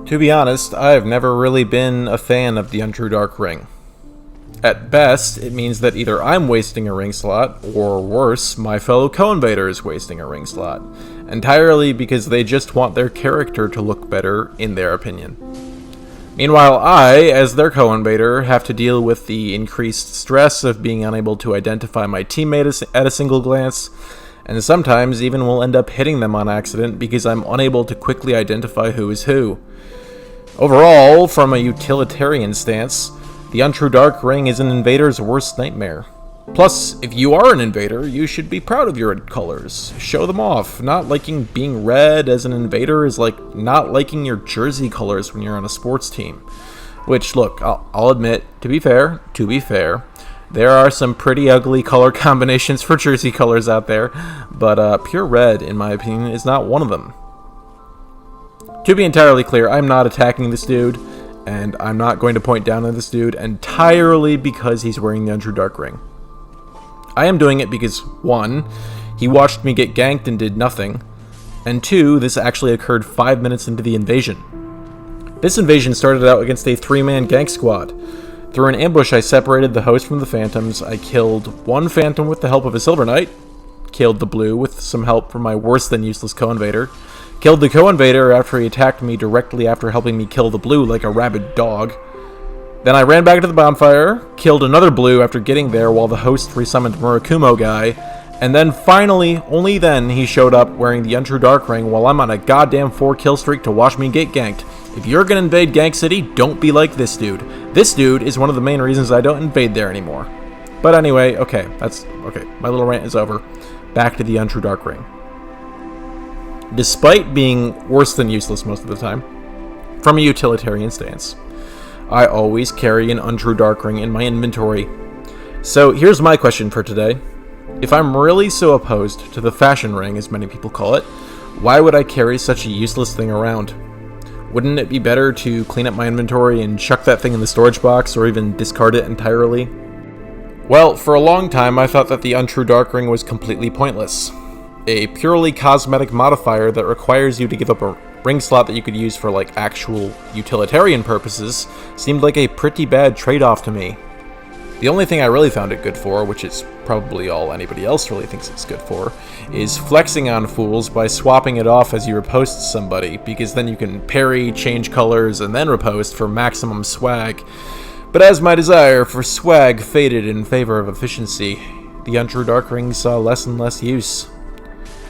To be honest, I've never really been a fan of the Untrue Dark Ring. At best, it means that either I'm wasting a ring slot, or worse, my fellow co-invader is wasting a ring slot, entirely because they just want their character to look better, in their opinion. Meanwhile, I, as their co-invader, have to deal with the increased stress of being unable to identify my teammate at a single glance, and sometimes even will end up hitting them on accident because I'm unable to quickly identify who is who. Overall, from a utilitarian stance, the Untrue Dark Ring is an invader's worst nightmare. Plus, if you are an invader, you should be proud of your colors. Show them off. Not liking being red as an invader is like not liking your jersey colors when you're on a sports team. Which, look, I'll admit, to be fair, there are some pretty ugly color combinations for jersey colors out there, but pure red, in my opinion, is not one of them. To be entirely clear, I'm not attacking this dude, and I'm not going to point down at this dude entirely because he's wearing the Untrue Dark Ring. I am doing it because, 1, he watched me get ganked and did nothing, and 2, this actually occurred 5 minutes into the invasion. This invasion started out against a 3-man gank squad. Through an ambush, I separated the host from the phantoms. I killed one phantom with the help of a silver knight, killed the blue with some help from my worse than useless co-invader, killed the co-invader after he attacked me directly after helping me kill the blue like a rabid dog. Then I ran back to the bonfire, killed another blue after getting there while the host resummoned Murakumo guy, and then finally, only then, he showed up wearing the Untrue Dark Ring while I'm on a goddamn 4-kill streak to watch me get ganked. If you're gonna invade Gank City, don't be like this dude. This dude is one of the main reasons I don't invade there anymore. But anyway, okay, my little rant is over. Back to the Untrue Dark Ring. Despite being worse than useless most of the time, from a utilitarian stance, I always carry an Untrue Dark Ring in my inventory. So here's my question for today. If I'm really so opposed to the fashion ring, as many people call it, why would I carry such a useless thing around? Wouldn't it be better to clean up my inventory and chuck that thing in the storage box, or even discard it entirely? Well, for a long time I thought that the Untrue Dark Ring was completely pointless. A purely cosmetic modifier that requires you to give up a ring slot that you could use for like actual utilitarian purposes seemed like a pretty bad trade-off to me. The only thing I really found it good for, which is probably all anybody else really thinks it's good for, is flexing on fools by swapping it off as you riposte somebody, because then you can parry, change colors, and then riposte for maximum swag. But as my desire for swag faded in favor of efficiency, the Untrue Dark Ring saw less and less use.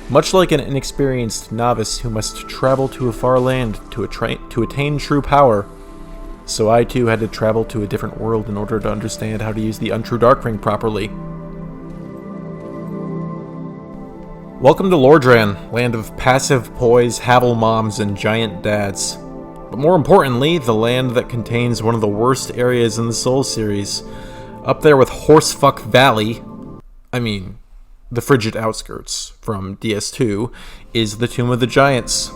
Much like an inexperienced novice who must travel to a far land to attain true power, so I too had to travel to a different world in order to understand how to use the Untrue Dark Ring properly. Welcome to Lordran, land of passive poise, Havel moms, and giant dads. But more importantly, the land that contains one of the worst areas in the Soul series. Up there with Horsefuck Valley, the frigid outskirts from DS2, is the Tomb of the Giants.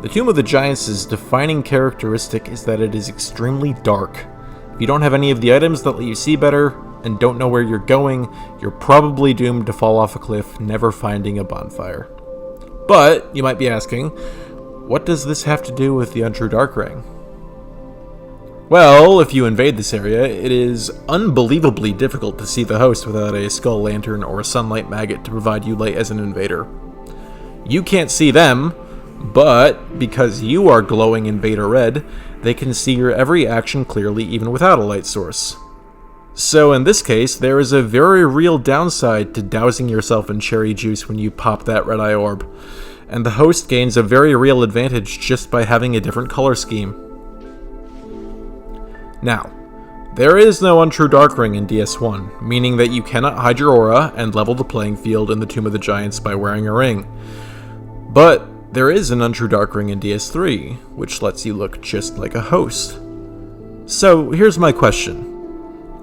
The Tomb of the Giants' defining characteristic is that it is extremely dark. If you don't have any of the items that let you see better, and don't know where you're going, you're probably doomed to fall off a cliff, never finding a bonfire. But, you might be asking, what does this have to do with the Untrue Dark Ring? Well, if you invade this area, it is unbelievably difficult to see the host without a skull lantern or a sunlight maggot to provide you light as an invader. You can't see them, but because you are glowing invader red, they can see your every action clearly even without a light source. So in this case, there is a very real downside to dousing yourself in cherry juice when you pop that red eye orb, and the host gains a very real advantage just by having a different color scheme. Now, there is no Untrue Dark Ring in DS1, meaning that you cannot hide your aura and level the playing field in the Tomb of the Giants by wearing a ring. But there is an Untrue Dark Ring in DS3, which lets you look just like a host. So here's my question.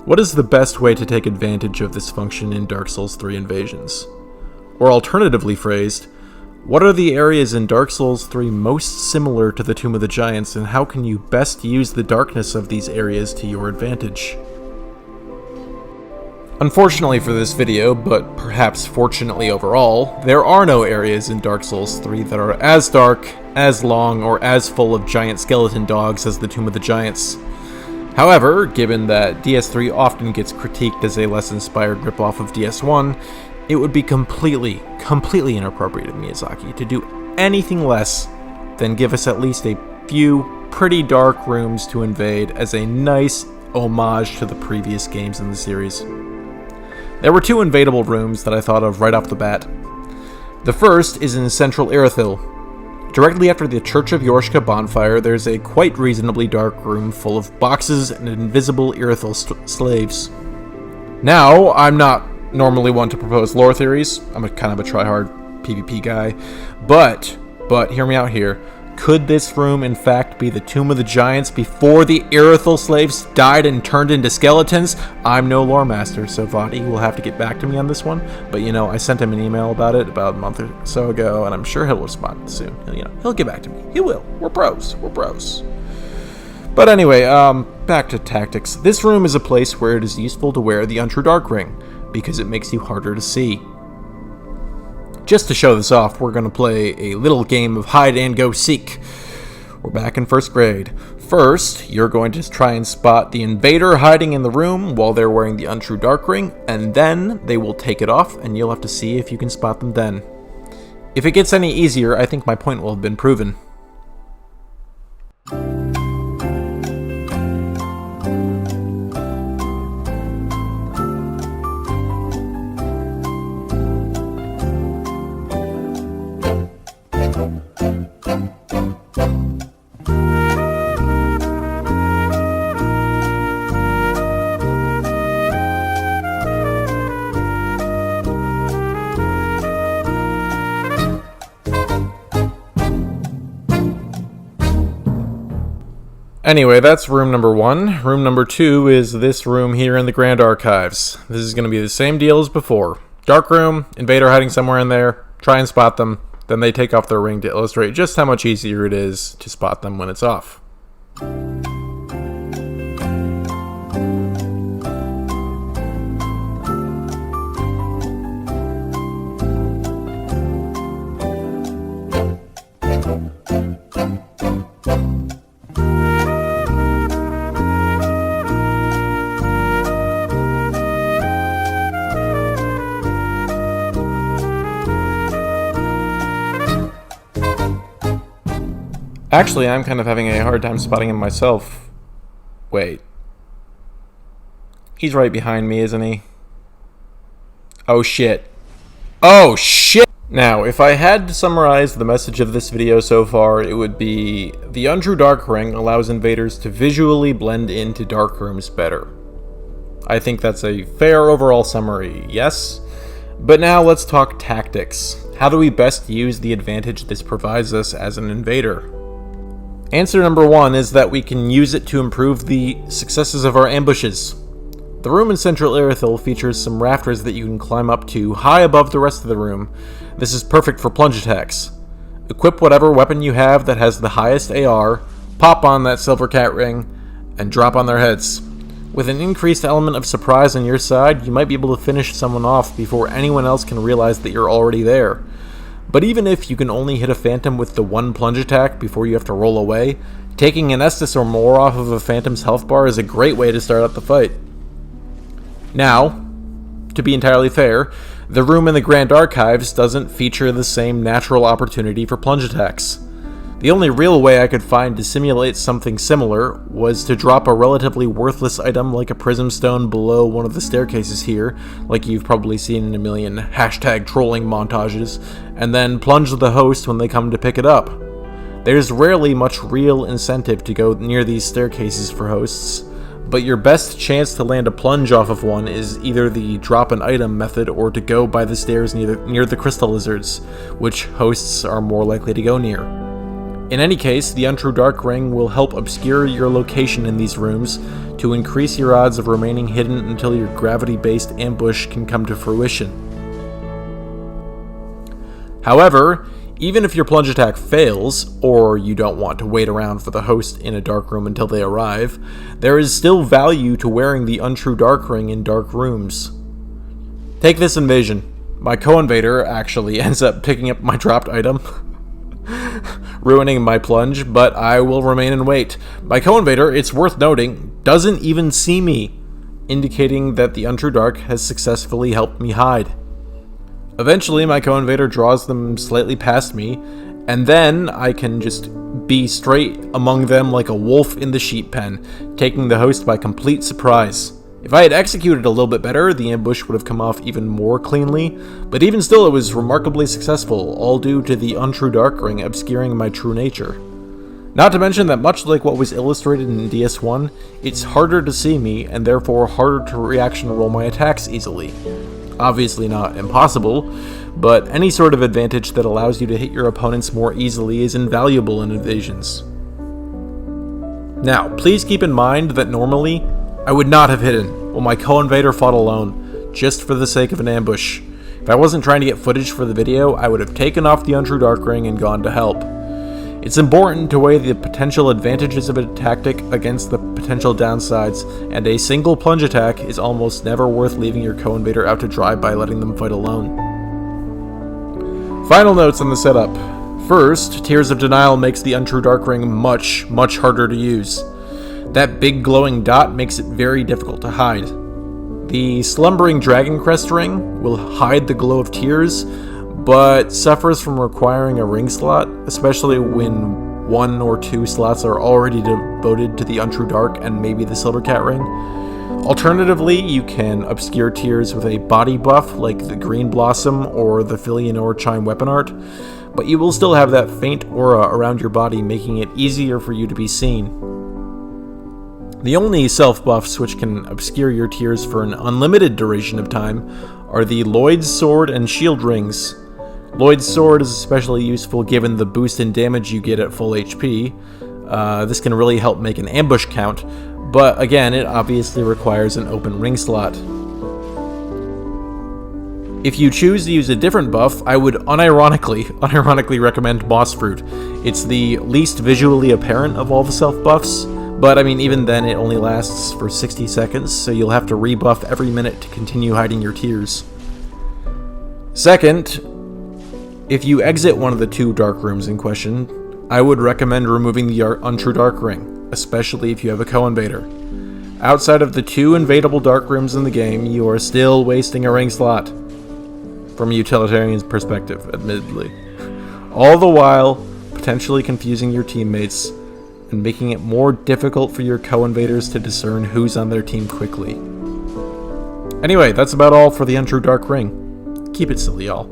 What is the best way to take advantage of this function in Dark Souls 3 Invasions? Or alternatively phrased, what are the areas in Dark Souls 3 most similar to the Tomb of the Giants, and how can you best use the darkness of these areas to your advantage? Unfortunately for this video, but perhaps fortunately overall, there are no areas in Dark Souls 3 that are as dark as long or as full of giant skeleton dogs as the Tomb of the Giants. However, given that DS3 often gets critiqued as a less inspired ripoff of DS1, it would be completely inappropriate of Miyazaki to do anything less than give us at least a few pretty dark rooms to invade as a nice homage to the previous games in the series. There were two invadable rooms that I thought of right off the bat. The first is in Central Irithyll. Directly after the Church of Yorshka bonfire, there's a quite reasonably dark room full of boxes and invisible Irithyll slaves. Now, I'm not normally one to propose lore theories. I'm kind of a try-hard PvP guy. But, hear me out here. Could this room, in fact, be the Tomb of the Giants before the Irithyll slaves died and turned into skeletons? I'm no lore master, so Vadi will have to get back to me on this one. But, I sent him an email about it about a month or so ago, and I'm sure he'll respond soon. He'll get back to me. He will. We're pros. But anyway, back to tactics. This room is a place where it is useful to wear the Untrue Dark Ring, because it makes you harder to see. Just to show this off, we're going to play a little game of hide and go seek. We're back in first grade. First, you're going to try and spot the invader hiding in the room while they're wearing the Untrue Dark Ring, and then they will take it off, and you'll have to see if you can spot them then. If it gets any easier, I think my point will have been proven. Anyway, that's room number 1. Room number 2 is this room here in the Grand Archives. This is going to be the same deal as before. Dark room, invader hiding somewhere in there, try and spot them, then they take off their ring to illustrate just how much easier it is to spot them when it's off. Actually, I'm kind of having a hard time spotting him myself. Wait. He's right behind me, isn't he? Oh shit. Oh shit! Now, if I had to summarize the message of this video so far, it would be the Untrue Dark Ring allows invaders to visually blend into dark rooms better. I think that's a fair overall summary, yes? But now let's talk tactics. How do we best use the advantage this provides us as an invader? Answer number 1 is that we can use it to improve the successes of our ambushes. The room in Central Irithyll features some rafters that you can climb up to high above the rest of the room. This is perfect for plunge attacks. Equip whatever weapon you have that has the highest AR, pop on that silver cat ring, and drop on their heads. With an increased element of surprise on your side, you might be able to finish someone off before anyone else can realize that you're already there. But even if you can only hit a phantom with the one plunge attack before you have to roll away, taking an Estus or more off of a phantom's health bar is a great way to start out the fight. Now, to be entirely fair, the room in the Grand Archives doesn't feature the same natural opportunity for plunge attacks. The only real way I could find to simulate something similar was to drop a relatively worthless item like a prism stone below one of the staircases here, like you've probably seen in a million #trolling montages, and then plunge the host when they come to pick it up. There's rarely much real incentive to go near these staircases for hosts, but your best chance to land a plunge off of one is either the drop an item method or to go by the stairs near the crystal lizards, which hosts are more likely to go near. In any case, the Untrue Dark Ring will help obscure your location in these rooms to increase your odds of remaining hidden until your gravity-based ambush can come to fruition. However, even if your plunge attack fails, or you don't want to wait around for the host in a dark room until they arrive, there is still value to wearing the Untrue Dark Ring in dark rooms. Take this invasion. My co-invader actually ends up picking up my dropped item ruining my plunge, but I will remain in wait. My co-invader, it's worth noting, doesn't even see me, indicating that the Untrue Dark has successfully helped me hide. Eventually, my co-invader draws them slightly past me, and then I can just be straight among them like a wolf in the sheep pen, taking the host by complete surprise. If I had executed a little bit better, the ambush would have come off even more cleanly, but even still it was remarkably successful, all due to the Untrue Dark Ring obscuring my true nature. Not to mention that much like what was illustrated in DS1, it's harder to see me, and therefore harder to reaction roll my attacks easily. Obviously not impossible, but any sort of advantage that allows you to hit your opponents more easily is invaluable in invasions. Now, please keep in mind that normally, I would not have hidden while my co-invader fought alone, just for the sake of an ambush. If I wasn't trying to get footage for the video, I would have taken off the Untrue Dark Ring and gone to help. It's important to weigh the potential advantages of a tactic against the potential downsides, and a single plunge attack is almost never worth leaving your co-invader out to dry by letting them fight alone. Final notes on the setup. First, Tears of Denial makes the Untrue Dark Ring much, much harder to use. That big glowing dot makes it very difficult to hide. The Slumbering Dragon Crest Ring will hide the glow of tears, but suffers from requiring a ring slot, especially when 1 or 2 slots are already devoted to the Untrue Dark and maybe the Silvercat Ring. Alternatively, you can obscure tears with a body buff like the Green Blossom or the Filianor Chime weapon art, but you will still have that faint aura around your body, making it easier for you to be seen. The only self-buffs which can obscure your tears for an unlimited duration of time are the Lloyd's Sword and Shield Rings. Lloyd's Sword is especially useful given the boost in damage you get at full HP. This can really help make an ambush count, but again, it obviously requires an open ring slot. If you choose to use a different buff, I would unironically recommend Boss Fruit. It's the least visually apparent of all the self-buffs, but I mean, even then it only lasts for 60 seconds, so you'll have to rebuff every minute to continue hiding your tears. Second, if you exit one of the 2 dark rooms in question, I would recommend removing the Untrue Dark Ring, especially if you have a co-invader. Outside of the 2 invadable dark rooms in the game, you are still wasting a ring slot. From a utilitarian's perspective, admittedly. All the while, potentially confusing your teammates, and making it more difficult for your co-invaders to discern who's on their team quickly. Anyway, that's about all for the Untrue Dark Ring. Keep it silly, y'all.